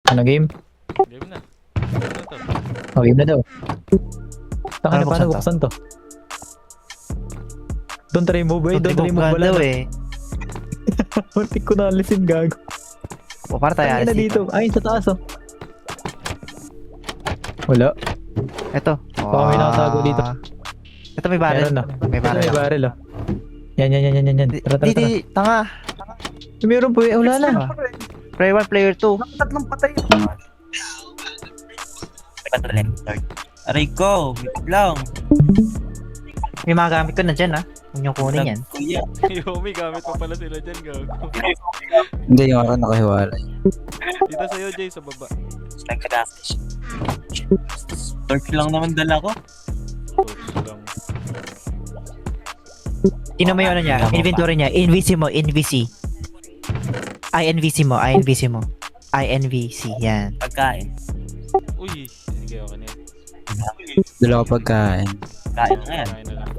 Ano game? Game na. Ano to? Oh, game na daw. Taka na, Paano paano buksan buksan to? Don't remove, eh. Don't remove. Wala daw na. eh. Muntik ko na alisin, gago. O, para tayo Tangina alis dito. dito. Ay, sa taas, oh. Wala. Ito. Baka may nakatago dito. Ito may barrel. Meron na. May barrel. May barrel, oh. Yan. Tara, tara, tara. Di, tanga. Meron po, eh. Wala na. Player 1, player 2. Tatlong patay. Aray ko, wait lang. May mga gamit ko na dyan ha. Huwag niyong kunin yan. Kuya. Yomi, gamit pa pala sila dyan, gago. Hindi, yung ako nakahiwalay. Dito sa'yo, Jay, sa baba. Nagkadafish. Torch lang naman dala ko. Torch lang. Sino mo yung ano niya? Inventory niya. NVC mo. NVC. INVC mo. INVC mo. INVC. Yan. Pagkain. Uy, sige, okay na yan. Dala ko pagkain. Kain na yan. Kain na lang.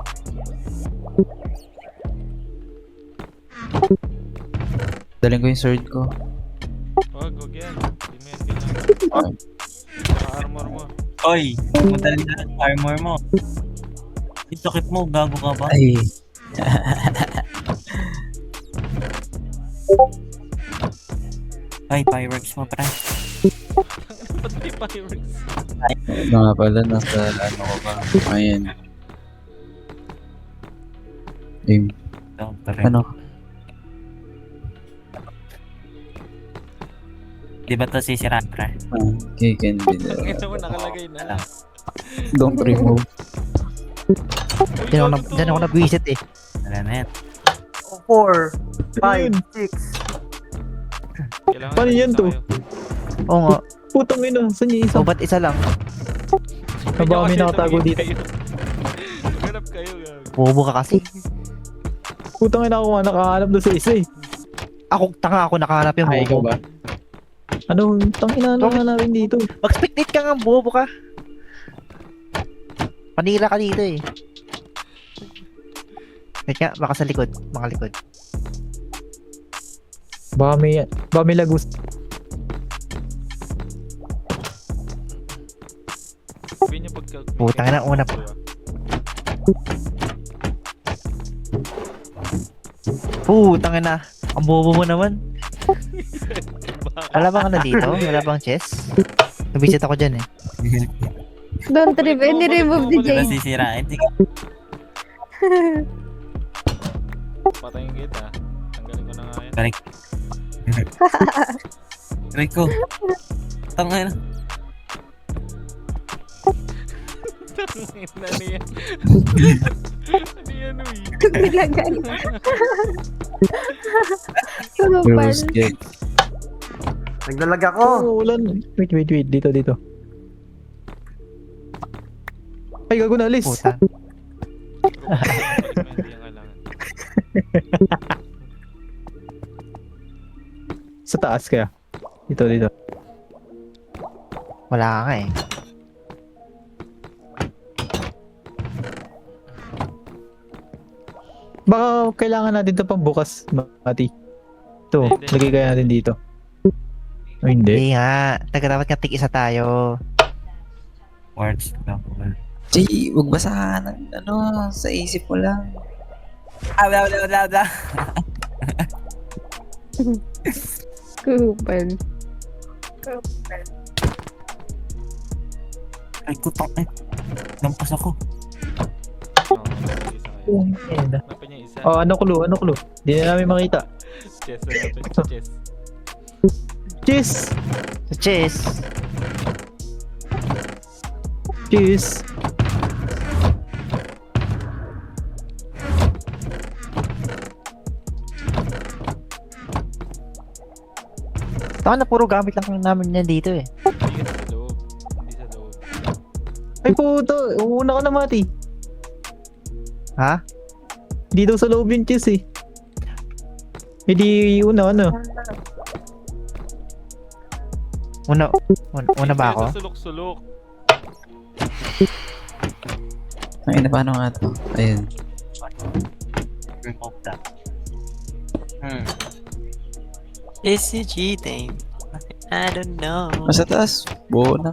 Daling ko yung sword ko. Wag yan. Hindi mo yan, kailangan. Naka-armor mo. Oy, madali na ang armor mo. Itukip mo, gago ka ba? Ay. Ay, fireworks mo, pre. Ba't may fireworks? Mga pala, nasa ano ko ba? Ayan. Game. Ito, pre. Ano? Di ba ito sisira, pre? Okay, can be Ang the... ina mo, nakalagay na. Don't remove. Uy, Diyan gago to. ako nag-visit eh. Wala na yan. 5, 4, 6. Kailangan Paano yan to? kayo. Oo nga. Putang ina. Saan yung isa? O, ba't isa lang? Baka may Kasi nakatago tumingin dito. kayo. Maghanap kayo, gago. Bobo ka kasi. Putang ina ako nga nakahanap doon sa isa, eh. Ako nakahanap yung Ay, ikaw bobo. ba? Ano? Tangina na nga namin dito. Mag-spectate ka nga, bobo ka. Panira ka dito eh. Wait nga, baka sa likod. Mga likod. Baka may lagus. Sabihin niyo pagka... Putang ina, una pa. Putang ina. Ang bobo mo naman. Wala bang ano dito? Wala bang chest? Nabisit ako dyan eh. Don't remove the Di ba J. sisirain? Patayin kita. Tanggalin ko na nga yan. Correct. Aray ko. Tangay na. Ano yan? Ano yan, uy? Nilagay. Rose cake. Naglalag ako. Oh, wala na. Wait. Dito. Ay, gago na, alis. Puta. Hindi yan kailangan. Sa taas kaya. Dito. Wala ka nga eh. Baka kailangan natin ito pang bukas, Mati. Ito, Hindi. lagay kaya natin dito. O hindi. Hindi nga. Dapat nga tig-isa tayo. Words lang. Jay, huwag basahan ng ano, sa isip mo lang. Wala. Kupal. Ay ko, tangay. Lampas ako. Oo, isa kayo. Hanapin niya isa. Oh, ano clue? Hindi na namin makita. Chess, hanapin sa chess. Cheese! Sa chest. Cheese! Taka na puro gamit lang namin yan dito eh. Hindi kasi sa loob. Hindi sa loob. Ay puto, una ka na, Mati. Ha? Dito sa loob yung cheese, eh. Hindi una, ano? Una ba ako? Hindi sa sulok-sulok. Ay, na paano nga to? Ayun. Remove that. It's cheating. I don't know. Sa taas, buonak.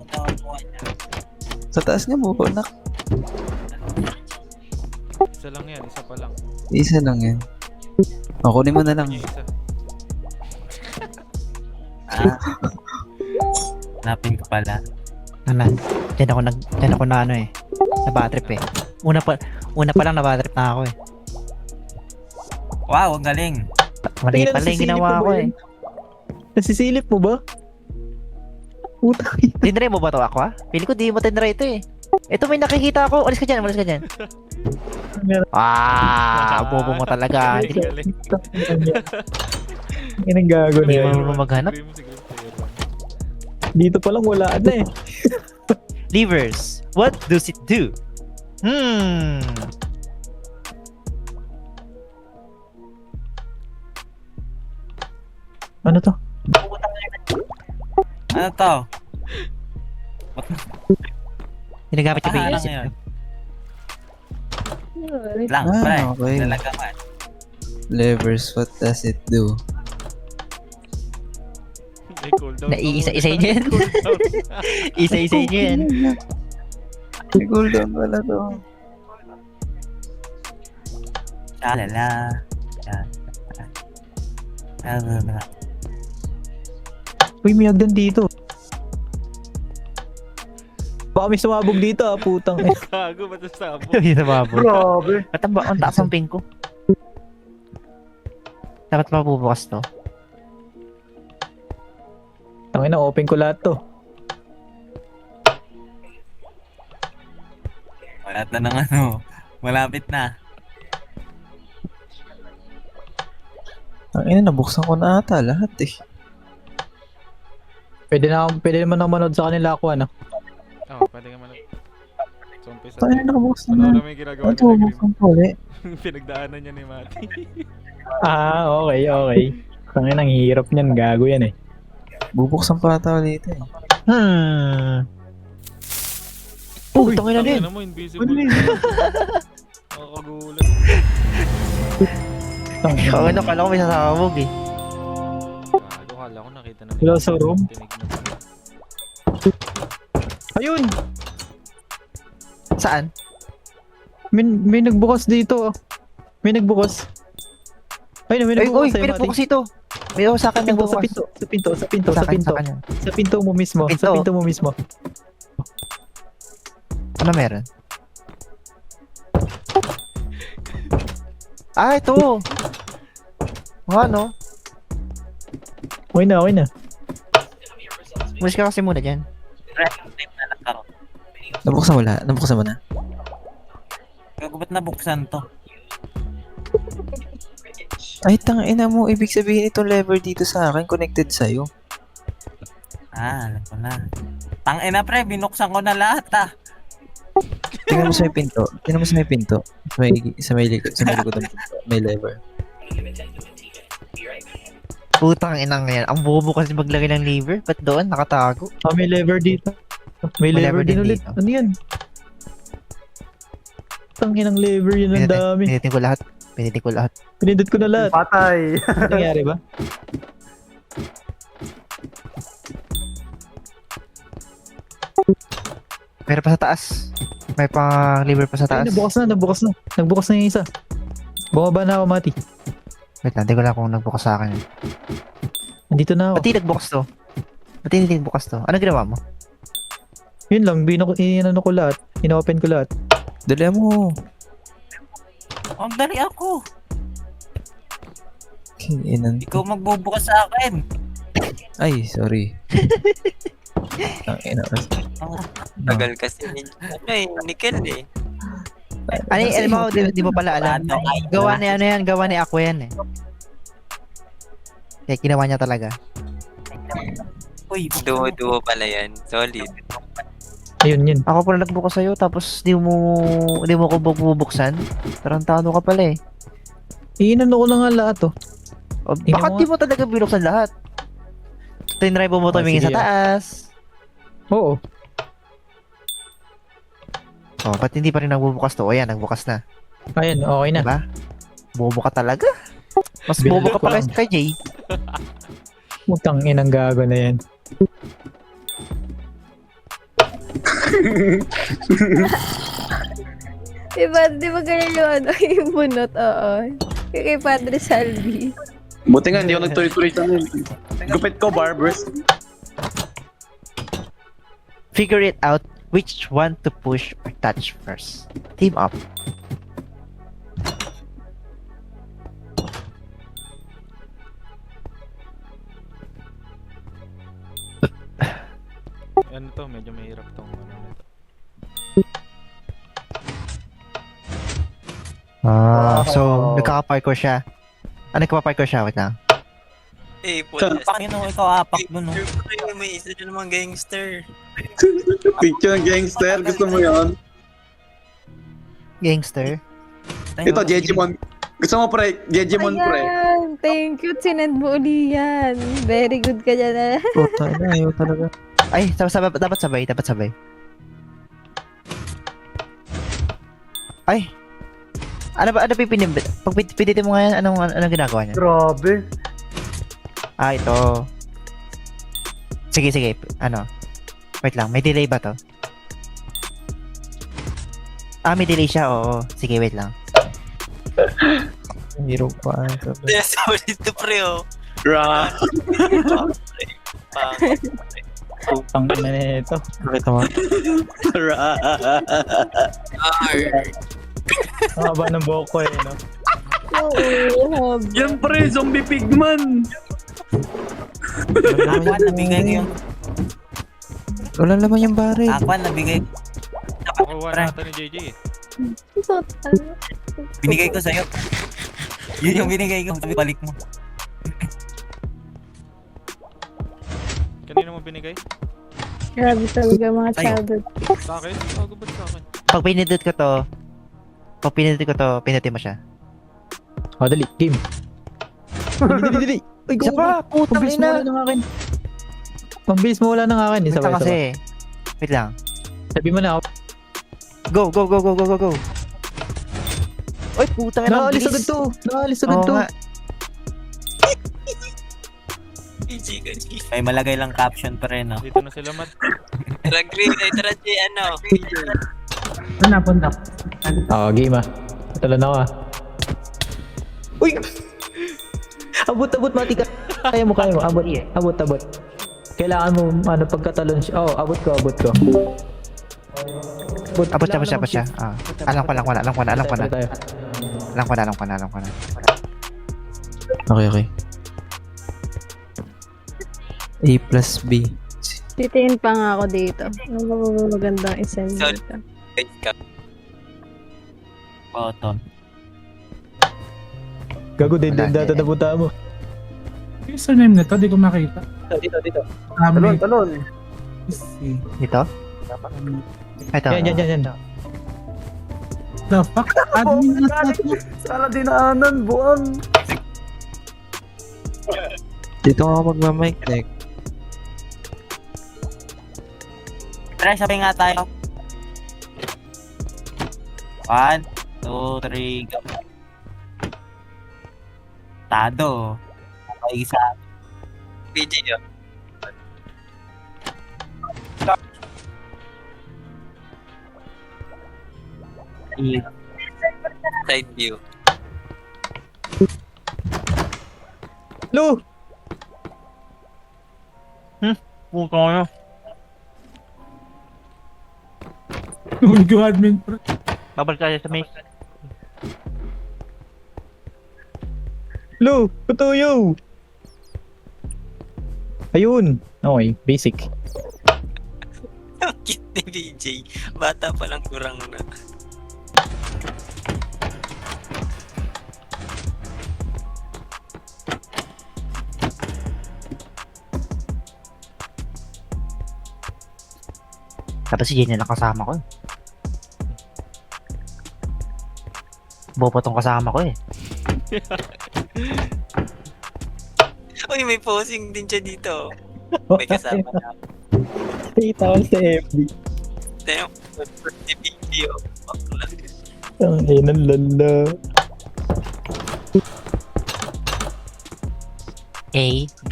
Sa taas nga, buonak. Isa lang yan, isa pa lang. Isa lang yan. O, kunin mo na lang. Yung isa. Ah. Hanapin ko pala. Ano? Diyan ako na ano eh. Na bad trip eh. Una pa lang na bad trip na ako eh. Wow, ang galing. Mali Tingnan, pala yung nasisilip ginawa mo ko ba eh. yun? Nasisilip mo ba? Puta. Tinry mo ba to ako ah? Pili ko di mo tinry ito eh. Ito may nakikita ako. Ulis ka dyan. Bobo mo talaga. Galing, galing. Yan ang gago na Hindi yan. mo maghanap. Sigrim, sigrim sa'yo. Dito pa lang wala na eh. Levers. What does it do? Ano to? Ano to? Ginagamit ko ba yung Ano isip yun? ko? Wait lang, Ah, pre. okay. Lalagaman. Levers, what does it do? May cooldown. Naiisa-isa yun. Isa-isa nyo yan. May cooldown pala to. Shalala. Shalala. Uy, may hagdan dito. Baka may sumabog dito ah, putang. Gago, ba't sasabog? Hindi na mabot. Grabe. Ba't ang taas ang ping ko? Dapat pa bubukas to. Tangin na, open ko lahat to. Wala na ng ano. Malapit na. Ang ina, nabuksan ko na ata lahat eh. Pwede naman ako manood sa kanila ako ano. Oo, pwede ka man. So, umpisa. Ang ina, nakabuksan Ano na. na may ginagawa Ano ni to, Grim? buksan ko ulit. Pinagdaanan niya ni Mati. Ah, okay. Tangin, ang hirap niyan, gago yan eh. Bubuksan pa ata ulit eh. Tangin na din. Tangina mo, invisible. Ano yun? Nakakagulat. Tangin. Ano, kala ko may sasabog eh. Gago, kala ko nakita na. Wala sa room? Tinig na pala. Ayun! Saan? May nagbukas dito. May nagbukas. Ayun, may Ay, nagbukas uy, sa'yo, Mati. pinagbukas ito. May sa akin Sa nagbukas. pinto. Sa pinto mo mismo. Sa pinto? Sa pinto mo mismo. Ano meron? Ah, ito. Ano? Okay na. Mulis ka kasi muna dyan. Time na nagkaroon. Nabuksan mo na. Gago, ba't nabuksan to? Ay, tangina mo, ibig sabihin itong lever dito sa akin, connected sa'yo. Ah, alam ko na. Tangina pre, binuksan ko na lahat ah. Tingnan mo sa may pinto. Sa may likod ng pinto. May lever. Putang inang yan. Ang bobo kasi maglagay ng lever. Ba't doon? Nakatago. Ah, may lever dito. May May lever lever din din ulit. dito. Ano yan? Tangin ng lever yun, ang dami. Pinitin ko lahat. Pinindot ko na lahat. Patay. Ano nangyari ba? Meron pa sa taas. May pang lever pa sa Ay, taas. nabukas na. Nagbukas na yung isa. Bumaba na ako, Mati. Wait lang, hindi ko lang kung nagbukas sa akin. Nandito na ako. Ba't di nagbukas to? Ba't hindi nagbukas to? Ano ginawa mo? Yun lang, inano ko lahat. Inopen ko lahat. Dali mo. Ang dali ako. Kininan. Ikaw magbubukas sa akin. Ay, sorry. Tangina kasi. Tagal kasi ni Nickel eh. Ano yung alam mo, di mo pala alam. Gawa ni ano yan, gawa ni Aqua yan eh. Kaya ginawa niya talaga. Uy, Duo-duo pala yan. Solid. Ayun. Ako pala nagbukas sa'yo, tapos di mo ko bubuksan. Tarantado ka pala eh. Inano ko na nga lahat, oh. O, Tingnan bakit mo di mo talaga binuksan lahat? Tinry mo Ah, tumingin sa sige. taas. Oo. Oh, ba't hindi pa rin nagbubukas to? O yan, nagbukas na. Ayan, okay na. Diba? Bobo ka talaga. Mas Bill bobo ka pa ko. kay Jay. Utang inang gago na yan. Di ba ganyan yung ano, yung bunot? Oo. Yung kay Padre Salvi. Buti nga, hindi ako nagtuloy-tuloy sa nun. Gupit ko, barbers. Figure it out which one to push or touch first. Team up. Ano to, medyo mahirap tong ano na to. So, nagkaka-parkour siya. Nagkaka-parkour siya, wait lang. Eh, puta. Panginoon, ikaw apak dun, no? Siyempre, may isa dyan namang gangster. Picture ng gangster, gusto mo yun? Gangster. Ito, Jejimon. Gusto mo pre, Jejimon pre. Ayan, thank you. Sinend mo uli yan. Very good ka dyan. Puta na, ayaw talaga. Ay, dapat sabay. Ay. Ano pipinipit? Pag pinitin mo ngayon, anong ginagawa niya? Grabe. Ito. Sige. Ano? Wait lang, may delay ba to? May delay siya, oo. Sige, wait lang. Hero pa. Hindi, solid to pre, oh. Ra. Putang ina nito. Nakita mo? Ra. Ang haba ng buhok ko eh, no? Oo, Yan pre, zombie pigman. Aquan, nabigay ko yung... Wala naman yung baril. Aquan, nabigay. Nakuha natin ni JJ eh. Binigay ko sa'yo. Yun yung binigay ko. Sabi, balik mo. Kanino mo binigay? Grabe talaga mga Ay. childhood. Sa akin? Bago ba sa akin? Pag pinindot ko to, pinutin mo siya. Oh, dali, game. Dali. Ay, Isa pa, putang Pambilis mo ina. wala ng akin. Pambilis mo wala ng akin. Wait Isa lang ba? kasi. Wait lang. Sabi mo na ako. Go. Ay, putang ina. Naalis agad to. Oo nga. GG, GG. Ay, malagay lang caption pa rin, no? Dito na sila, Mat. Tara, Green. Ay, tara, Jay, ano? Oo, game ah. Patalan ako ah. Uy! Abot, mati ka. Kaya mo. Abot. Kailangan mo, pagkatalon siya. Abot ko. Abot siya. Alam ko na. Okay. A plus B. Titingin pa nga ako dito. Ano ba magandang isend Sorry. dito? Guys, ka. Bottom. Gago, din Wala, data eh. na punta mo. Yung username na to, di ko makita. Dito. Talon. Dito? Ito. Yan. The fuck? Admin na to. Sala dinaanan, buwan. Dito ako magmamic, Nick. Tara, sabay nga tayo. 1, 2, 3, go. Tado. Okay, isa. PJ, oh. Side view. Lu! Puto na. Huli ko admin. Babalik tayo sa maze. Lu! Kutuyo! Ayun! Okay, basic. Ang cute ni BJ. Bata pa lang kurang na. Tapos si Jenny nakasama ko. Bobo tong kasama ko eh. Uy, may posing din siya dito. May kasama na. Kita ko sa FB. Tayo, si BJ, oh. Bakla. Ang inang lala. A, B.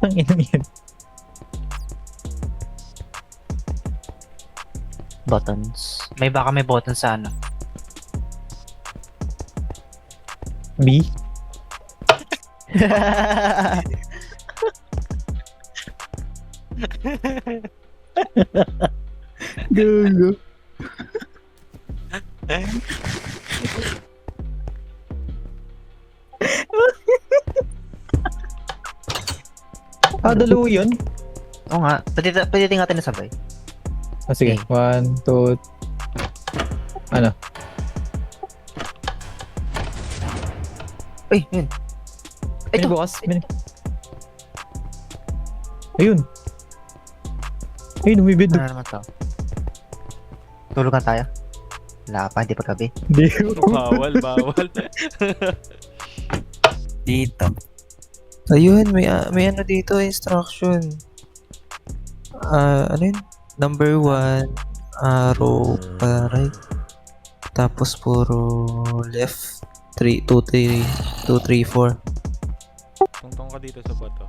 Ang inang yan. Buttons. Baka may buttons sa ano. B? Gago. Dalawa yun? Oo nga. Pwede tingnan na sabay. Sige. Okay. 1, 2... Ano? Uy, yun. Ito. Bukas. Ayun. Ayun, umibid. Ano naman to? Tulugan tayo? Wala pa, hindi pa gabi. Hindi. Bawal. Dito. Ayun, may ano dito, instruction. Ano yun? Number 1, arrow para right. Tapos puro left. 2, 3, 4. Tungtong ka dito sa bato.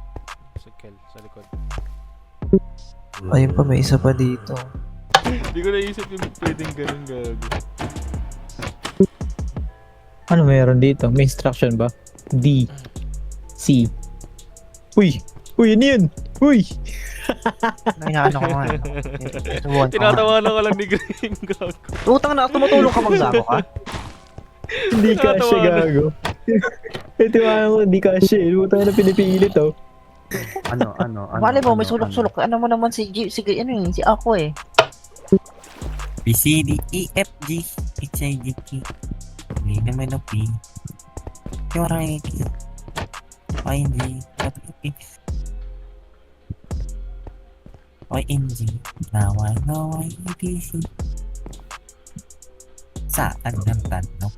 Sa Kel, sa likod. Ayun pa, may isa pa dito. Hindi ko naisip yung pwedeng ganun gago. Ano meron dito? May instruction ba? D. C. Uy! Uy, ano yun? Uy! Inaano ko nga. Subukan ko. Tinatawanan ka lang ni Green gago. Utang na, tumutulong ka magsago ka. Hindi kasya gago. Ito ko, hindi kasya. Utang na pinipilit oh. Ano? Mali mo, may sulok-sulok. Ano mo naman si si ako eh. B, C, D, E, F, G, H, I, J, K. Hindi naman o P. Q, R, I, Q. Y, G, W, X. Y, N, G. Nawa, Y, B, C. Saan ng tanong?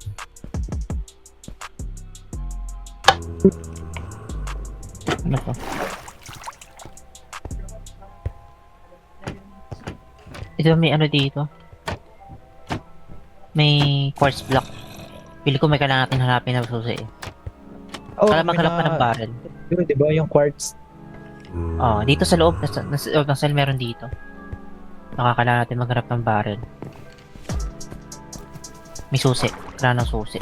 Ano pa? Ito may ano dito. May quartz block. Pili ko may kailangan natin hanapin na susi eh. Oh, Kala maghanap ka ng barrel. Yun, di ba yung quartz? Oh, dito sa loob, nasa loob ng cell meron dito. Nakakailangan natin maghanap ng barrel. May susi. Kailangan ng susi.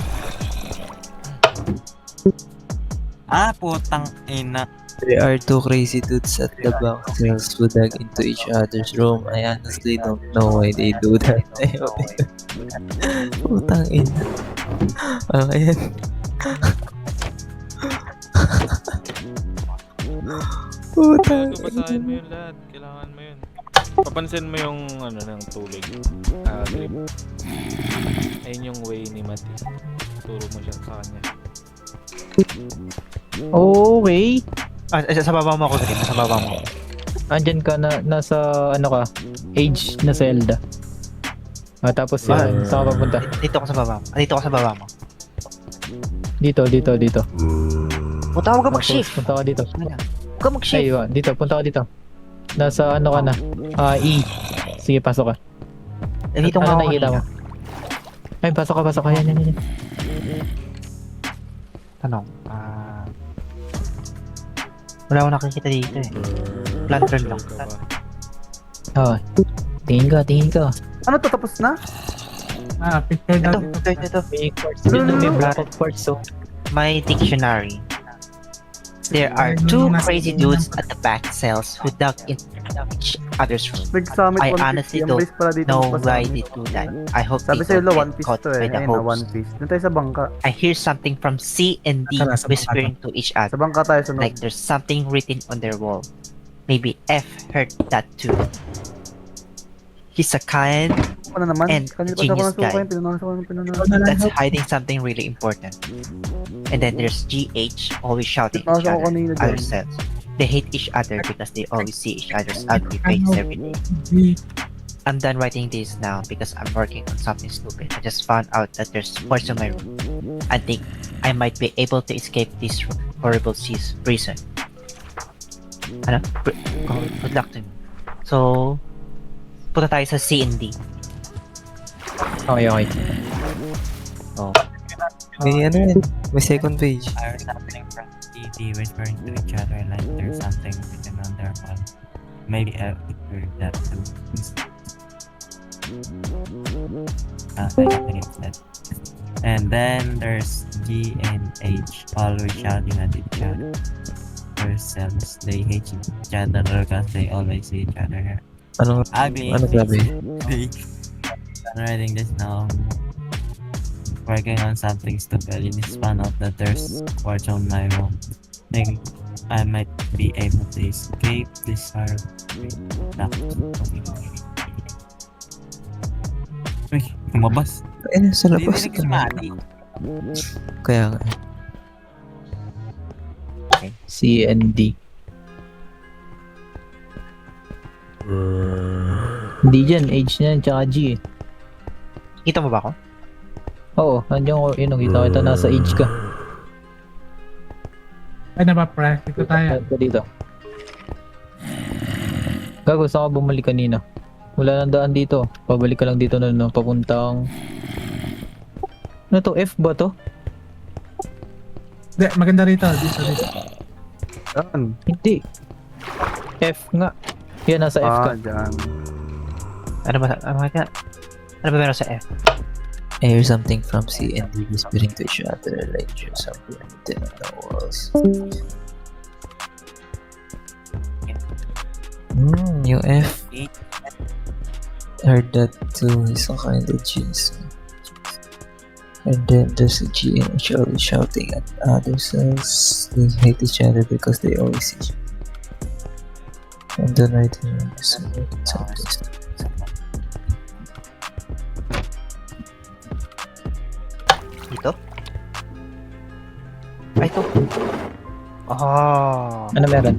Putang ina. There are two crazy dudes at the bank cells who dug into each other's room. I honestly don't know why they do that. Putang ina. Ayan. Putang Gago, basahin mo yun lahat. Kailangan mo yun. Papansin mo yung ano ng tubig. Drip. Ayun yung way ni Mati. Turo mo siya sa kanya. Okay. Sa baba mo ako, Green. Sa baba mo. Andyan ka na, nasa ano ka? Age na Zelda. Tapos yun, saan ka papunta? Dito ako sa baba mo. Dito ako sa baba mo. Dito. Punta ka Tapos, mag-shift. punta ka dito. Huwag ka mag-shift. Ay, dito, punta ka dito. Nasa ano ka na? E. Sige, pasok ka. Dito nga Ano ako nakikita mo? Ay, pasok ka. Yan. Tanong. Wala akong nakikita dito eh. Lantern lang. Ka ba? Oh. Tingin ka. Ano to, tapos na? Picture na Ito. May quartz. May block of quartz. So, My dictionary. There are two crazy dudes at the back cells who dug into each other's room. Nag-summit I 150. honestly Ang don't base pala dito know magpa-summit. why they do that. I hope Sabi they sa'yo, don't One get Piece caught to eh. by the Ayun na, hoax. One Piece. Doon tayo sa bangka. I hear something from C and D Tara, sa bangka. whispering to each Sa other. bangka tayo sunod. Like there's something written on their wall. Maybe F heard that too. He's a kind Ano naman? and Kanina pa genius ako guy. nasukayin. Pinunasa. that's hiding something really important. And then there's GH always shouting at each Pinunasa ko other. kanina Other dyan. cells. They hate each other because they always see each other's ugly face every day. I'm done writing this now because I'm working on something stupid. I just found out that there's force in my room. I think I might be able to escape this horrible prison. Ano? Good luck to me. So, punta tayo sa C and D. okay. Oh. May ano yan. May second page. Fire happening, bro. they whispering to each other like there's something written on their wall. Maybe I heard that too. I think it's that. And then there's G and H always shouting at each other. Themselves, they hate each other because they always see each other. Ano Ugly. sabi? I'm writing this now. Working on something stupid. I just found out that there's quartz on my room. Think I might be able to escape this horror. Uy, kumabas. Ay, nasa labas. Dinilig si Manny. Kaya nga. C and D. Hindi dyan, H na yan, tsaka G eh. Kita mo ba ako? Oo, nandiyan ko, yun, nakita kita, nasa H ka. Ay, napapres. Ito tayo. Ka dito. Gago, saan ka bumalik kanina? Wala nang daan dito. Pabalik ka lang dito na papuntang... Ano to? F ba to? Hindi, maganda rito. Dito. Saan? Hindi. F nga. Yan, nasa F ka. Dyan. Ano ba meron sa F? I hear something from C and D whispering to each other like there's something written on the walls. Yung F. Heard that too. He's some kind of genius. And then there's a G and H always shouting at others. They hate each other because they always see each other. And then right here, something. Dito? Ay, ito. Oh. Ano meron?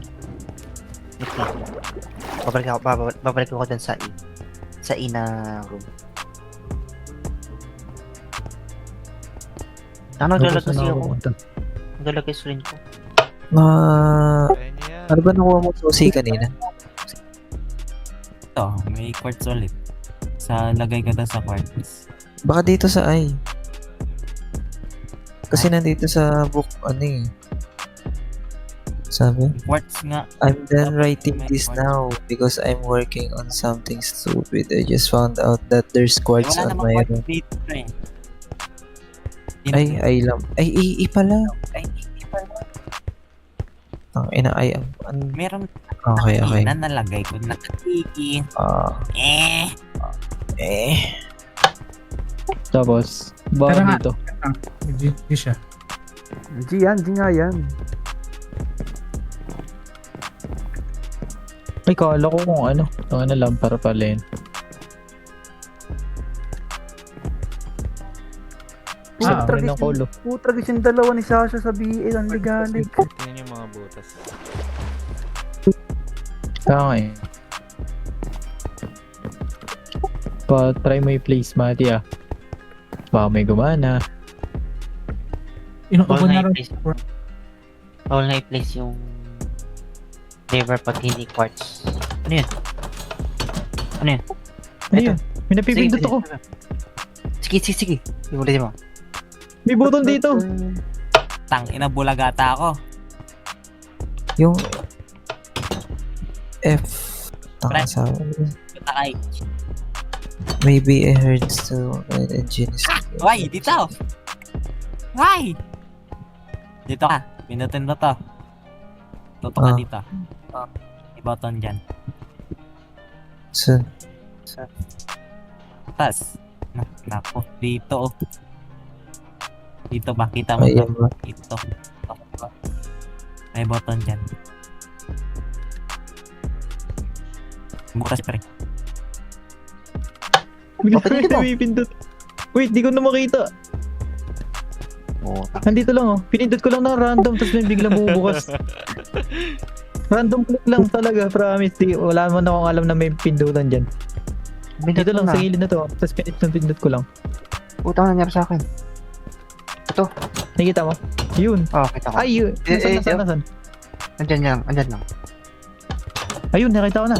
Babalik ako dun sa E. Sa E na room. Ano, naglalagay kasi ako. Naglalagay screen ko. Kaya niya yan. Ano ba nakuha mo susi kanina? Ito, may quartz ulit. Lagay ko na sa quartz. Baka dito sa I. Kasi nandito sa book, ano eh. Sabi? Quartz nga. I'm done writing this now because I'm working on something stupid. I just found out that there's quartz Wala on namang my quartz room. dito eh. Ay, I pala. Ay, Ang ina, meron Okay. na nalagay ko nakatiki. Tapos, baka Tara nga. dito. G siya. G nga yan. Ay, kala ko kung ano. Tanga na lang para pala yun. Putragis ano ng kolo. Putragis yung dalawa ni Sasha sa BA. Ang ligalig. Tingnan yung mga butas. Kaya nga eh. Pa-try mo i-place, Mati ah. Baka may gumana. Inuubo na rin. Bawal na i-place yung lever pag hindi quartz. Ano yun? Ano yun? May napipindot ako. Sige. Iulitin mo. May button dito. Tang ina bulagata ako. Yung F. Tanga Right. sa Takay. Maybe I heard so an genius. Why? Dito! Why? Dito ka. Pinutin mo to. Tutok ka Ah. dito. I-button dyan. So, Tas. Naku. Dito. Dito ba? Kita mo ayan to? ba? Ito. May button dyan. Bukas pre. May pindot. Wait, di ko na makita. Nandito lang oh. Pinindot ko lang na random tapos may biglang bubukas. Random click lang talaga, promise. Wala man akong alam na may pindutan dyan. Dito lang sa gilid na to. Tapos pinindot ko lang. Utang nangyari sa akin. Ito. Nakita mo? Yun. Kita ko. Ay, yun. Nasaan? Andyan lang. Ayun, nakita ko na.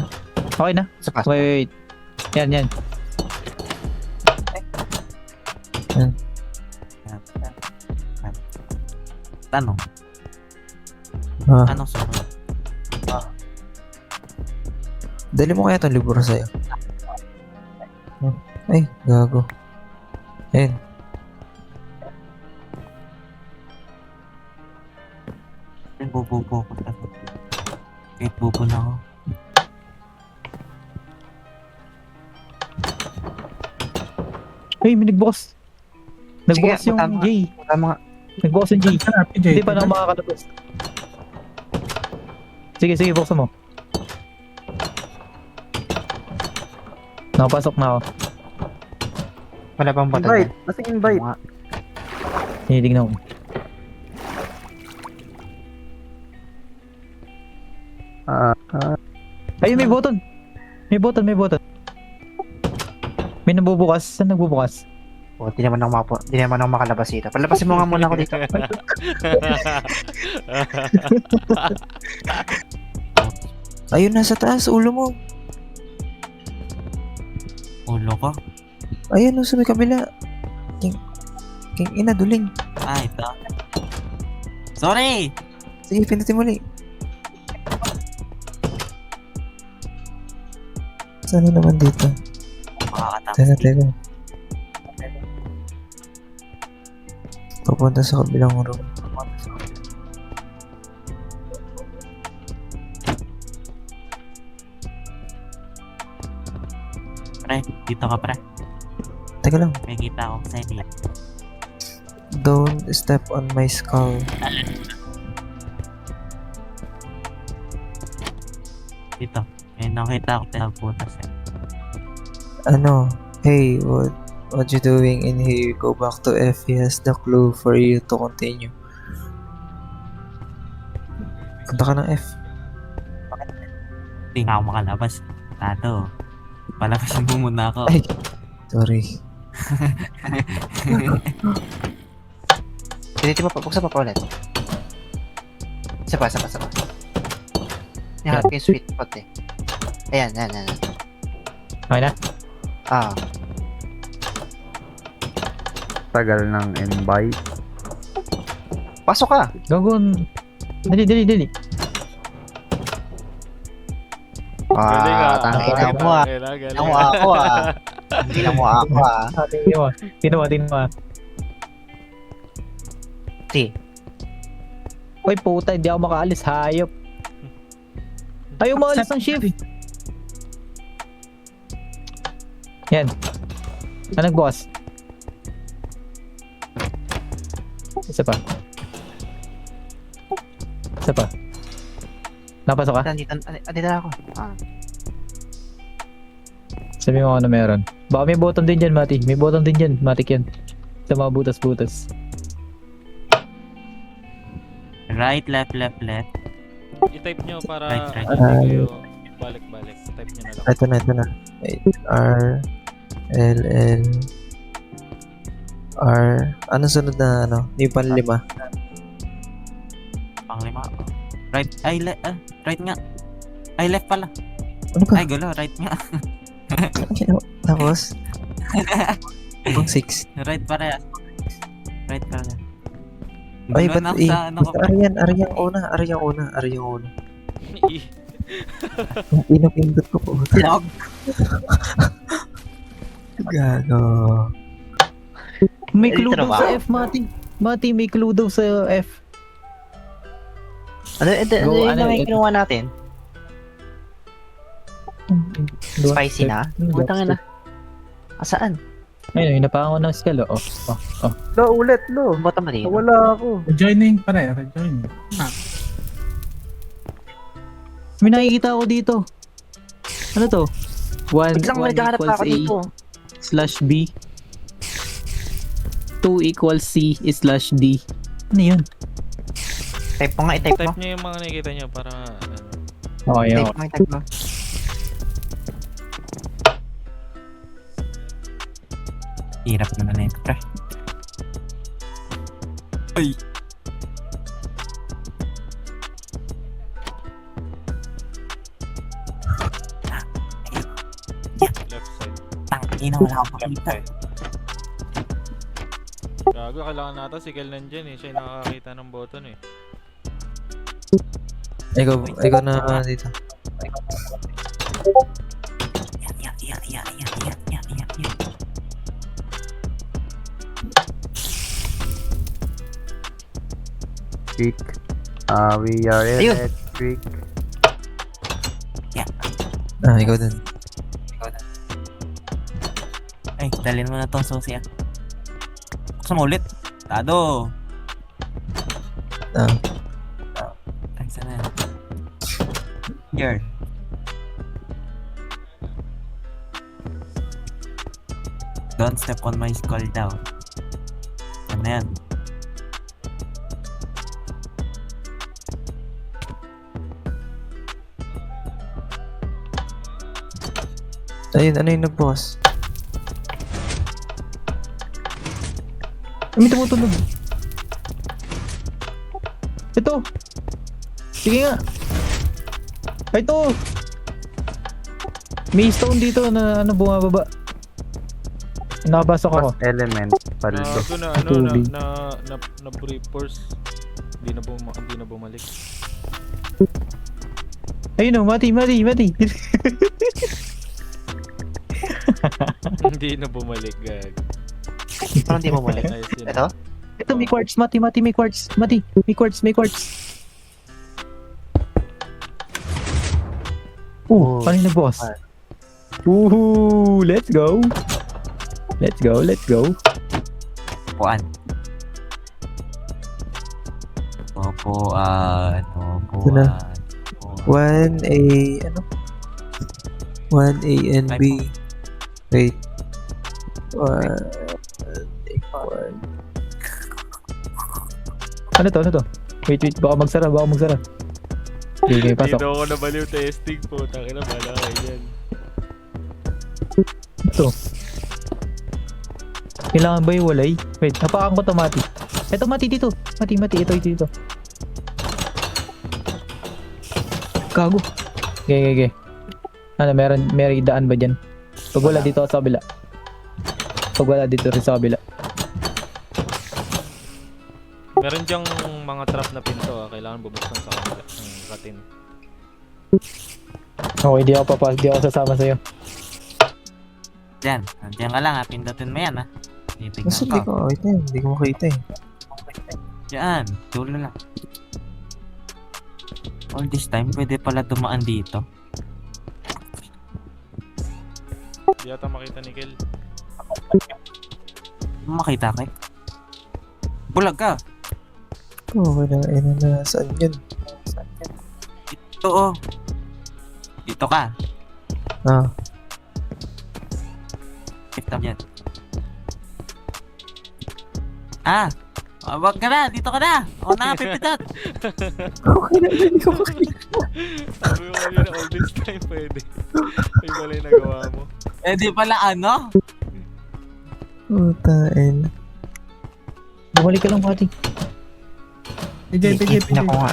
Okay na. Sa pas. Wait. Yan. Tanong. Ah, Anong sunod? dali mo kaya itong libro sa'yo. Ay, gago. Ayun. Ay, bubo ko. Kahit bubo na ako. Ay, may nagbukas. Nagbukas Sige, yung tama. J. Tama nga. Nagbukas yung J. Sana, PJ. Hindi pa na ako makakalabas. Sige, sige, buksan mo. Nakapasok na ako. Wala bang button Invite. yan? Nasa invite. Tama nga. Tinitignan ko. Ayun, may button. May button, may button. May nabubukas. Saan nagbubukas? Oh, di naman ako makalabas dito. Palabasin mo nga muna ako dito. Ayun, nasa taas, ulo mo. Ulo ko? Ayun, sa may kabila. King ina, duling. Ah, ito. Sorry! Sige, pindutin mo ulit. Saan naman dito? Makakatapos. Teka. Papunta sa kabilang room. Pre, dito ka pre. Teka lang. May kita ako sa inyo. Don't step on my skull. Dito. May nakita ako pinagputas eh. Ano? Hey, what you doing in here? Go back to F. He has the clue for you to continue. Punta ka ng F. Hindi nga ako makalabas. Tato. Palabasin mo muna ako. Ay. Sorry. Piniti mo pa. Buksan pa ulit. Isa pa. Nihanap ko yung sweet spot eh. Ayan. Okay na? Ah. Tagal ng invite. Pasok ka. Gagon. Dali. Tangina mo ah. Tingnan mo ako ah. Tingnan mo ako ah. Tingnan mo. Si. Uy, puta, hindi ako makaalis. Hayop. Ayaw maalis ng shift. Yan. Nagbukas. Isa pa. Napasok ka? Andito na ako. Ah. Sabi mo ano meron. Baka may button din dyan, Mati. May button din dyan. Matik yan. Sa mga butas-butas. Right, left. I-type nyo para Right. hindi kayo balik-balik. Type nyo na lang. Ito na. Wait. R. L. L. R. Ano sunod na ano? Yung panlima. Panglima. Right. Ay, right nga. Ay, left pala. Ano ka? Ay, gulo. Right nga. Tapos? Pang 6. Right pala. Right pala. Ay, Gulo ba't na ako eh? sa ano ko. Basta Ariang una. I- Pinapindot ko po. Log. Gago. May clue Dito na daw ba? sa F, Mati. Mati, may clue daw sa F. Ano Go, yung naman kinuha natin? Spicy na? Putang na. Asaan? Ayun, hinapakan ko ng skull. Oh. Lo, ulit, lo. Bota mo dito. Wala ako. Rejoining pare, rejoining. May nakikita ako dito. Ano to? 1 Biglang naghahanap pa ako dito. slash B 2 equals C slash D. Ano yun? Type mo nga, i-type mo. Type nyo yung mga nakikita nyo para Okay, Type mo, i-type mo. Hirap naman na ito, pre. Ay! left side. Tangina, wala akong makita. Gago, kailangan natin si Kel nandyan eh. Siya yung nakakakita ng button eh. Ikaw na dito. Quick. We are Ayun. electric. Ikaw din. Ay, dalhin mo na tong susi ah. Buksan mo ulit. Tado. Ah. Ay, sana. Here. Don't step on my skull daw. Ano yan? Ayun, ano yung nagbukas? May tumutunog. Ito. Sige nga. Ay, ito. May stone dito na ano bumababa. Nakabasok ako. Mas element. Paldo. Ito na, ano, Tubig. na pre-force. Hindi na bumalik. Ayun o, mati. Hindi na bumalik, gag. Parang di mo muli. Ayos yun. Ito? Ito, may quartz. Mati, may quartz. Mati, may quartz. Ano yung nagbukas? Let's go. Puan. Puan. Ito na. 1A, ano? 1A and B. Wait. 1. Ano to? Wait, baka magsara. Okay, pasok. Dito ako nabaliw testing po. Tangina, bala kayo dyan. Ito. Kailangan ba yung walay? Wait, napakan ko to, Mati. Ito, Mati, dito. Mati, ito, dito. Gago. Okay. Ano, meron daan ba dyan? Pag wala dito sa kabila. Pag wala dito rin sa kabila. Meron dyang mga trap na pinto ah. Kailangan bubuksan sa kanila. Ang katin. Okay, di ako sasama sa'yo. Diyan ka lang ha. Pindutin mo yan ha. Titignan Kasi hindi ko. ko makita eh. Hindi ko makita eh. Diyan. Dulo lang. All this time, pwede pala dumaan dito. Di yata makita ni Kel. Makita ka eh. Bulag ka. Okay na. Saan yun? Ito oh. Dito ka. Ah. Lift up yan. Wag ka na. Dito ka na. Ako na nga pipindot. Okay na, hindi ko makita. Sabi ko kanina, all this time pwede. Ay, pala yung nagawa mo. Di pala ano? Putain. Bumalik ka lang, Mati. Tigay. Ipin ako nga.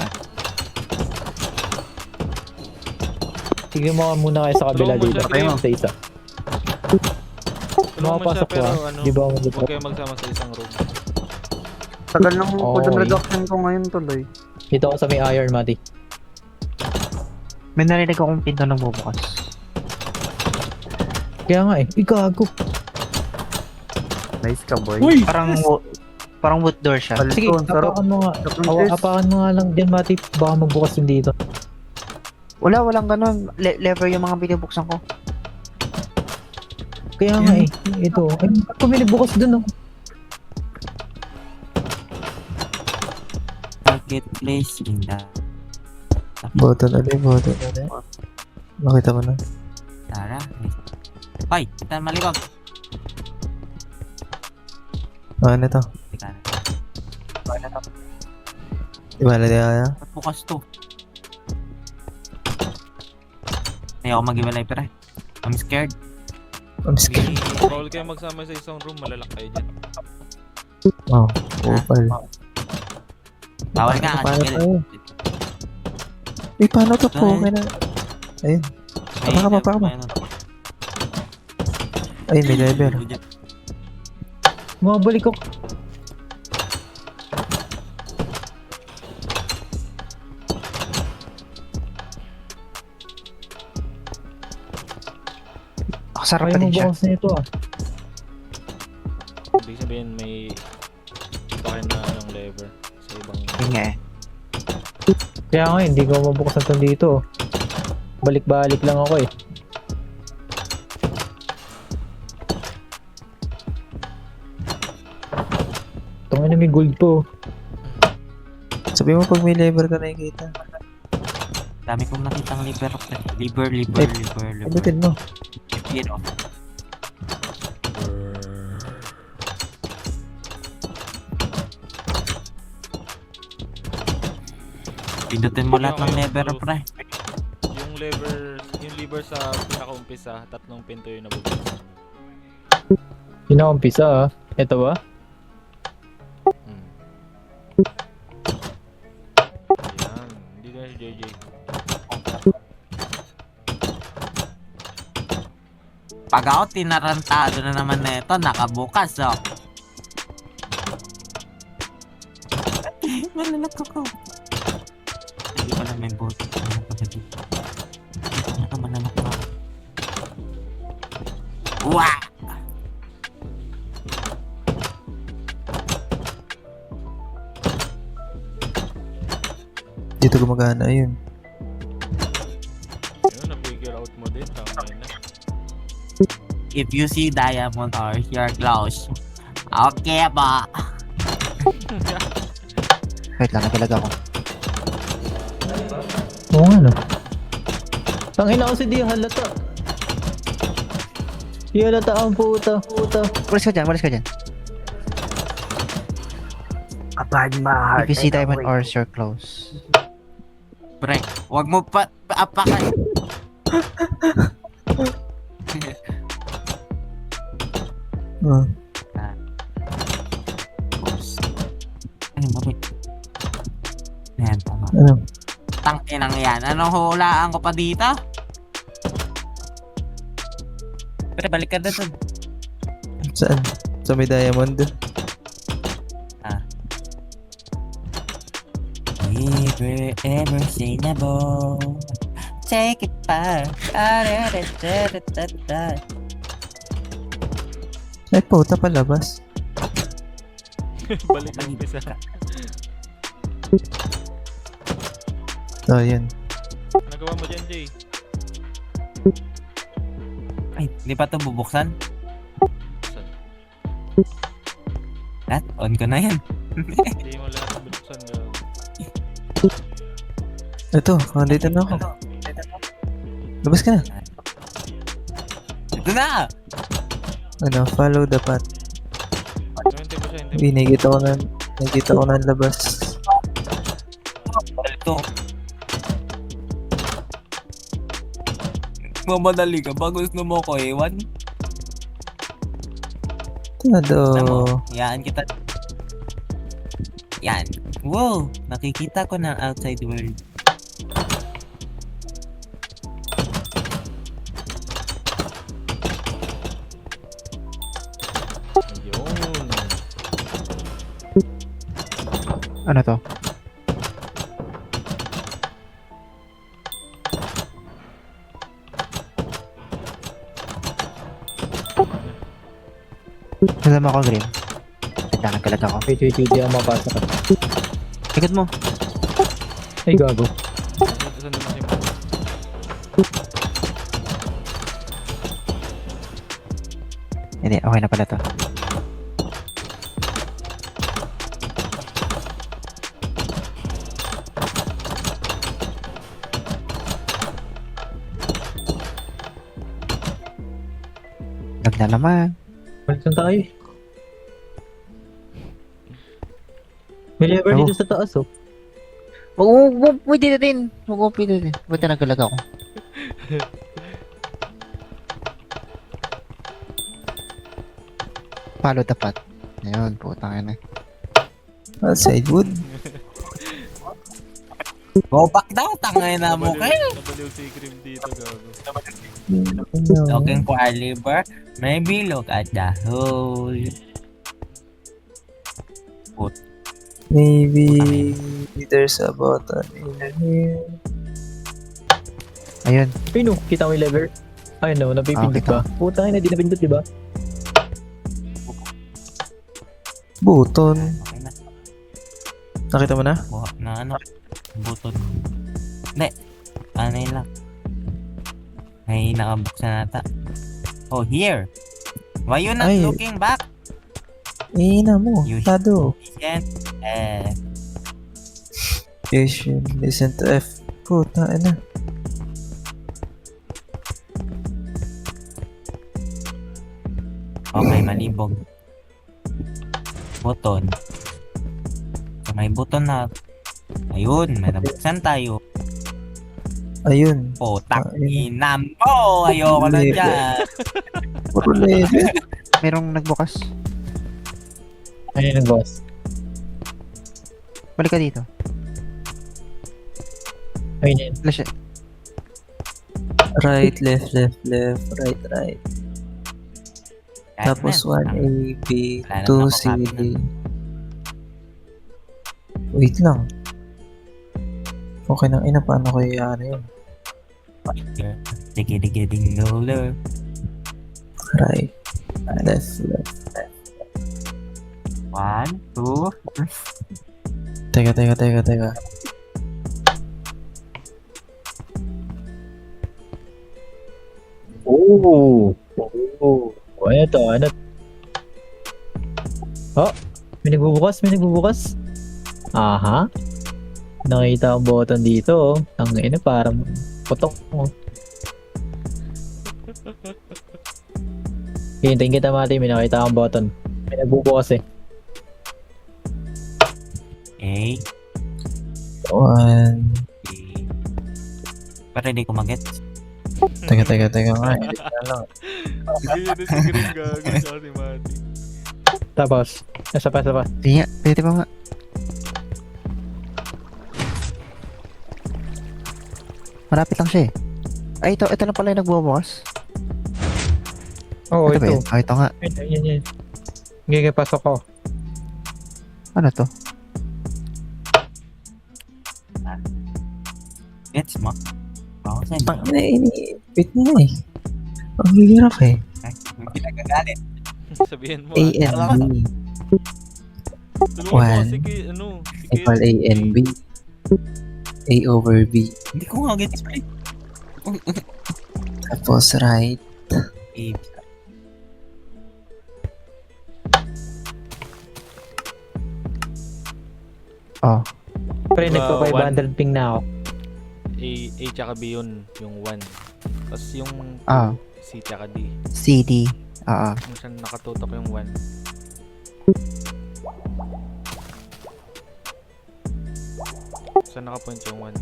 Sige mo muna kayo sa kabila Tulungan mo dito. siya, Grim. Sa isa. Tulungan mo siya, Makapasok ko pero ah. ano, Di ba ako huwag mag-drop? kayo magsama sa isang room. Tagal ng Okay. cooldown reduction ko ngayon tuloy. Dito ako sa may iron, Mati. May narinig akong pinto na bubukas. Kaya nga eh. Gago. Nice ka, boy. Uy! Parang wood door siya. Sige, Palito, sarap. apakan mo nga. Sarap. Apakan mo nga lang dyan, Mati. Baka magbukas yung dito. Walang ganun. Lever yung mga binubuksan ko. Kaya nga eh. Ito. Ay, pumili bukas dun oh. Marketplace in the... Button ulit. Makita mo na. Tara. Hoy! Kita malikog. Ano to? Teka na. Di ba na kaya? Ba't bukas to? Ayoko mag-iwalay pero I'm scared. I'm scared. Bawal kayo magsama sa isang room, malalak kayo dyan. Oh, upal. Bawal ka kasi Paano Kel. tayo? Eh, paano to po? Okay na. Ayun. Baka ba? Ay, may lever. Mabalik ko. Nakasarap Kaya pa mo din siya. bukas na ito ah. Ibig sabihin may iba na anong lever sa ibang... Yun nga eh. Kaya nga hindi ko mabukas na ito dito. Balik-balik lang ako eh. Tungin na may gold po. Sabi mo pag may lever ka nakikita. Dami kong nakitang liver. Abutin mo. Yun o. Pindutin mo lahat ng lever, pre. Yung lever sa pinakaumpisa, 3 pinto yung nabubukas. Pinaumpisa ah. Ito ba? Ayan, hindi na si JJ. Pag ako tinarantado na naman na ito, nakabukas oh. Malalak ako. Hindi pala may boat. Ano pa ba dito? Ano malalak ako? Wah! Dito gumagana yun. Ayun, na-figure out mo din. Tama yun na. If you see diamond or you're close. Okay ba? Wait lang, naglalag ako. Oo nga no. Tangina kasi di halata. Di halata ang puta. Walis ka dyan. Applied my heart. If you see diamond ores, you're close. Pre, wag mo pa apakan. Ah. Ay, mabit. Ayan, tama. Ano? Tangkinang yan. Anong hulaan ko pa dito? Pre, balik ka na dun. Saan? Sa may diamond? Never ever say never. Take it back. Ay, puta palabas. Balik ang umpisa. Oh, yan. Nagawa mo dyan, Jay. Ay, hindi pa ito bubuksan? Buksan. Lahat, on ko na yan. Hindi mo lahat binuksan. Ito, dito na ako. Labas ka na. Ito na! Ano, follow the path. Hintay mo siya, hintay mo. Hindi, nakikita ko na ang labas. Ito. Mamadali ka ba? Gusto mo ko iwan? Tado. Alam mo, hayaan kita. Yan. Wow! Nakikita ko ng outside world. Ayun. Ano to? Kasama ako, Grim. Nagkalag ako. Wait, di ako mapasok. Ikot mo. Ay, gago. Saan naman si Matt? Hindi, okay na pala to. Lag na naman. Balik na tayo. May lever Oh. dito sa taas oh. Pwede na din. Pwede na din. Buti nagkalag ako. Follow the path. Ayun, putang ina. Outside wood. Go back daw, tangay na mo kayo. Nabaliw si Grim dito, gago. Looking for a liver, maybe look at the hole. Maybe there's a button in here. Ayun. Ay no, kita mo yung lever. Ay no, napipindot Okay, ba? Putang ina, di napindot, di ba? Button. Okay na. Nakita mo na? Buha na ano. Button. Hindi. Ano yun lang. May nakabuksan nata. Oh, here. Why you not Ay. looking back? Na mo. You Tado. Yes. You should listen to F. Puta, ina. Okay, malibog. Button. So, may button na. Ayun, may nabuksan tayo. Ayun. Putak Ayun. inam ko! Ayoko na Level. dyan. Puro level. Merong nagbukas. Ano yun, boss? Balik ka dito. Ayun yun. Flash. Right, left, left, left, right, right. Kahit Tapos na. 1 A, B, Wala 2 naman C, ako D. Wait lang. Okay nang ina, paano ko i-ano yun? Digi-digi-ding roller. Right, left, left. 1, 2. Teka. Oh. Ano to? Ano? Oh, may nagbubukas. Aha. Nakita ang button dito, oh. Ang ina, parang putok mo. Hintayin kita, Mati. May nakita akong button. May nagbubukas eh. Okay. 1. Pero hindi ko mag-gets. Teka nga. Edit na lang. Sige, yun na si Green gago siya si Mati. Tapos, isa pa. Sige nga, pwede pa nga. Malapit lang siya eh. Ay, ito na pala yung nagbubukas. Oo, Ito ba ito. yun? Ah, ito nga. Yan. Gigipasok ko. Ano to? Gets mo? Ako sa inyo. Tang ina, wait na eh. Ang hirap eh. Pinagagalit. Sabihin mo. A and B Tulungan mo One. si Ki, si Ki. equal A and B. A over B. Hindi ko nga gets eh. Tapos right. Eh, Oh. Pre, nagpa 500 ping na ako. A tsaka B yun, yung 1. Tapos yung Ah. C tsaka D. CD. Oo. Kung saan nakatutok yung 1. Saan nakapoint yung 1?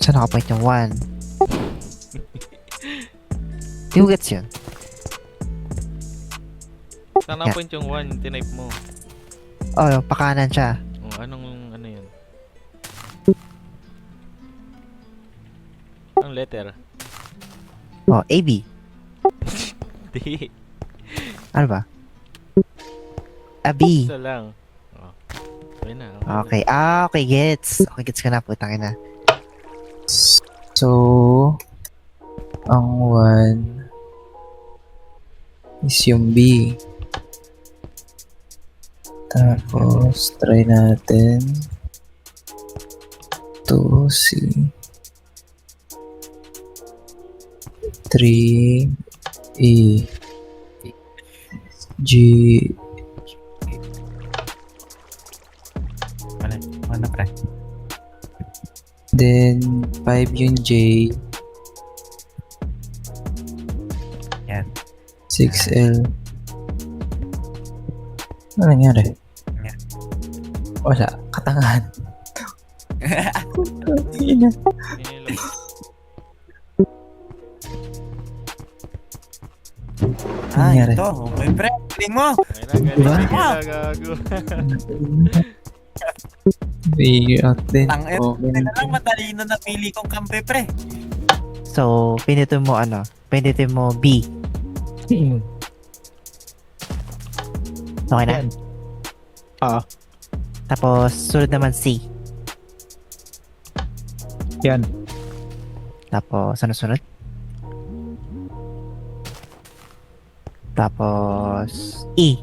Saan nakapoint yung 1? Di ko gets yun. Saan nakapoint yung 1? Tinype mo. Oh, pakanan siya. Oh, ano yun? Ang letter? Oh, AB. D. Ano ba? A B. Isa lang. Oh. Okay na. Okay. Ah, okay, gets. Okay, gets ka na, putang ina. So, ang 1 is yung B. Tapos, try natin 2C. 3E. G. ano pre? Then, 5 yung J. Yan. 6L. Ano nangyari? Yan. Wala. Katangahan. Ina. Hinilo. Ah, Nangyari. ito. Okay pre. Galing mo. Ayun na, Diba? galing ka, gago. Figure out din. Tang Okay. na lang matalino na pili kong kampe pre. So, pinitin mo ano? Pinitin mo B. Okay na? Yan. Ah. Tapos, sunod naman C. Yan. Tapos, ano sunod? Tapos, E.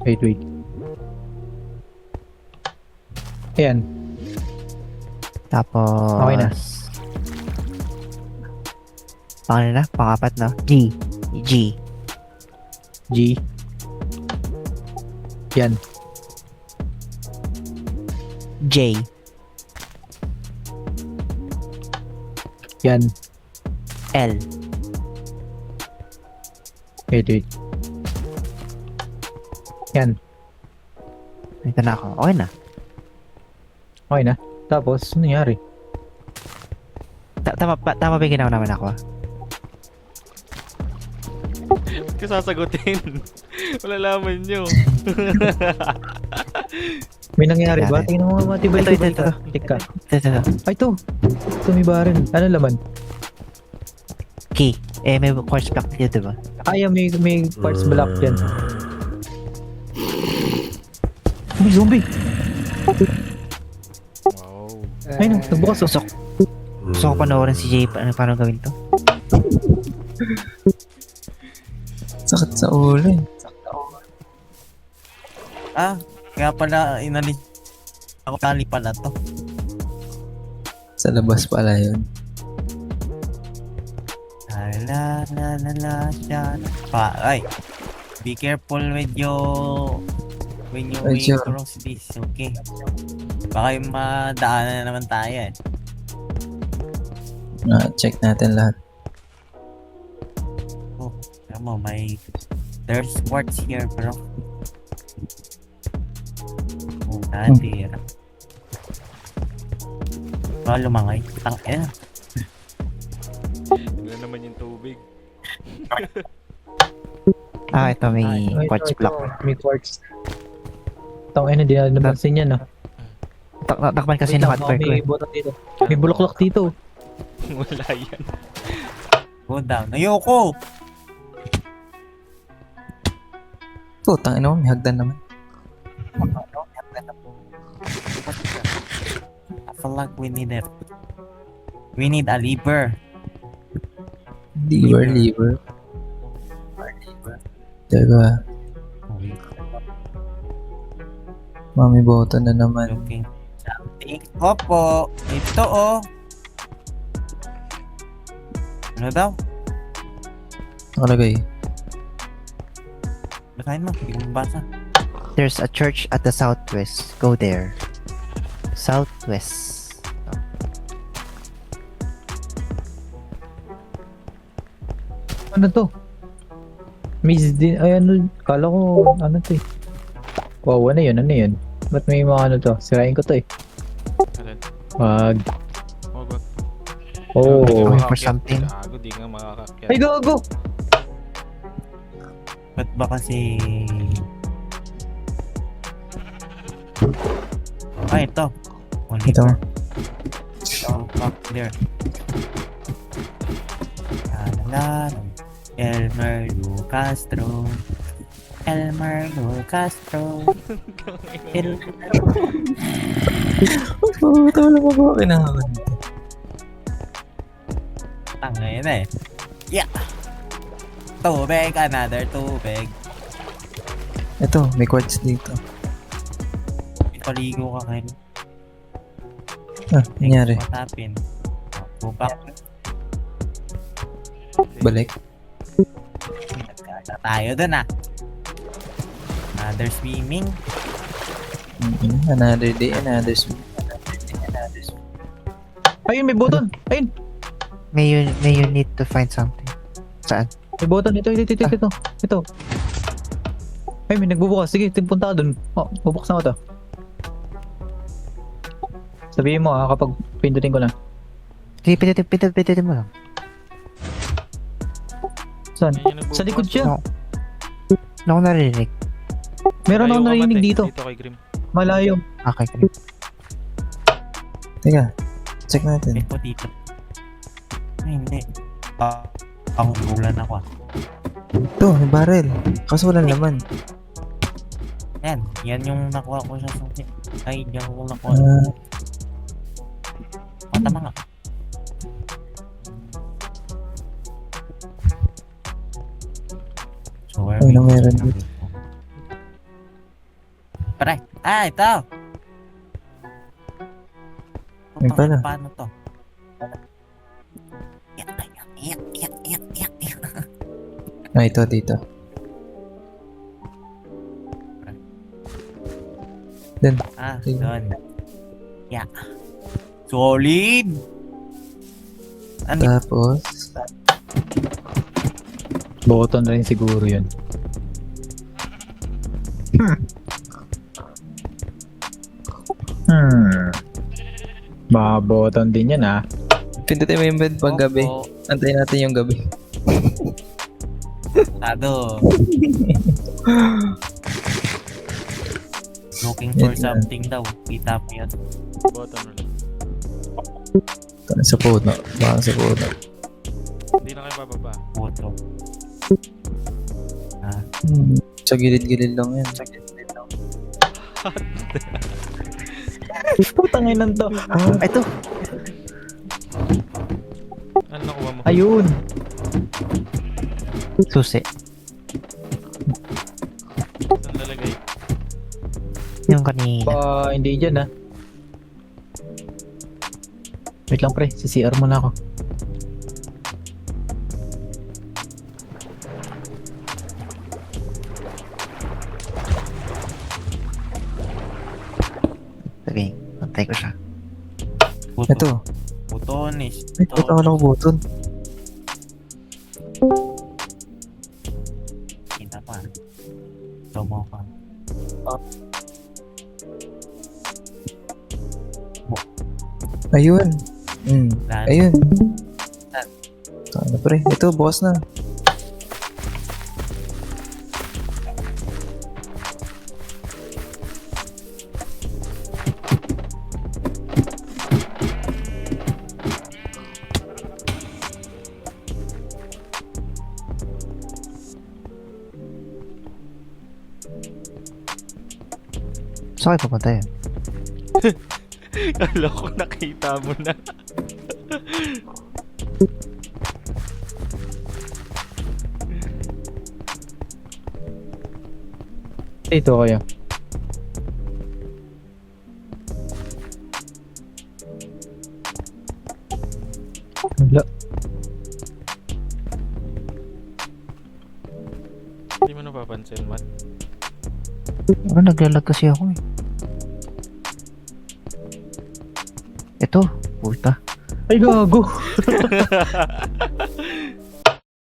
Wait. Ayan. Tapos, Okay na. Pangalan na? Pangapat na? G. G. G. Yan. J. Yan. L. Wait. Yan. Ito na ako. Okay na. Okay na. Tapos, ano nangyari? Tama ba yung ginawa naman ako? Ba't ka sasagutin? Malalaman nyo. May nangyari ba? Nangyari. Tingnan mo nga matibay. Ito. Tika. Ito. Ay, ito. Ito may baril. Ano laman? Key. May quartz block dito, diba? Ay, may parts block yan. May zombie. Wow. Ay, nagbukas. Gusto ko panoorin si Jay paano gawin to. Sakit sa ulo eh. Kaya pala inalis ako tali pala to. Sa labas pala yun. La shot. Ay. Be careful when you way Medyo. cross this, okay? Baka yung madaanan na naman tayo eh. Check natin lahat. Alam mo, there's quartz here, bro. Natira. Baka lumangay. Tangina. Wala naman yung tubig. Ito may quartz block. May quartz. Tangina, di na namansin yan, ah. Takpan kasi Wait ng lang, hotfire ko may eh. butas dito. May bulaklak dito. Wala yan. Go down. Ayoko! Putang ina mo, may hagdan naman. I feel like we need it. We need a lever. Lever. Teka, mami boto na naman. Looking something. Opo! Ito oh! Ano daw? Nakalagay. Basahin mo. Hindi mo basa. There's a church at the southwest. Go there. Southwest. Ano to? Miss din. Ay, ano? Kala ko, ano to eh. Wow, ano yun? Ba't may mga ano to? Sirain ko to eh. Alin? Wag. Oh, God. Oh. Di ka for makakakyat. something. Gago, di ka makakakyat. Ay, gago! Ba't ba kasi... ito. Ito. Oh, back there. Elmer Lu Castro. Puta, wala pa ba kinahaman? Tangay na eh. Yeah! Tubig, another tubig. Ito, may quartz dito. Paligo ka kayo. Nangyari. Matapin. Go back. Balik. Nagkata tayo dun ah. Another swimming. Another day, another swim. Ayun, may button! Ayun! May you need to find something. Saan? May button! Ito! Ay, may nagbubukas. Sige, punta ka dun. Oh, bubuksan ko to. Sabihin mo kapag pindutin ko na. Sige, pitutin mo lang. Saan? Yan yung nagbubukas. Sa likod siya. No. Ano ko narinig? Meron Malayo akong ka, narinig Mate. dito. Dito kay Grim. Malayo. Okay. Teka, check natin. Ito dito. Ay, hindi. Ang ulan ako ah. Ito, may barrel. Kaso wala naman. Yan yung nakuha ko sa susi. Ay, diyan ko nakuha. Ah, Patama nga. Ano meron dito? Pare! Ah, ito! May pala. Paano to? Yak. Ah, ito dito. Then, Ah, Tingnan. doon. Yak. Solid! Ano? tapos, Button rin siguro yun. Mga button din yan ah. pindutin mo yung bed pag gabi. Opo. Antayin natin yung gabi. Tado. Looking for Yan. something daw. Kita mo yun. Button ulit. Ito sa puno. Baka sa puno. Hindi na kayo bababa. Photo. Sa gilid-gilid lang yan. Putang ina to. Ito. Ano nakuha mo? Ayun. Susi. Saan lalagay? Yung kanina. Hindi dyan ah. Wait lang pre, si CR muna ako. Sige, pantay ko siya. Photo. Ito. Putonis. Ay, ito ako lang button. Kita pa. Tomo pa. Ayun. Lahat. Ayun. Ano pre? Ito, bukas na. Saan kayo pupunta yun? Kala ko nakita mo na. Ito kayo. Wala. Hindi mo napapansin, Matt. Naglalag kasi ako eh. Ito. Puta. Ay gago.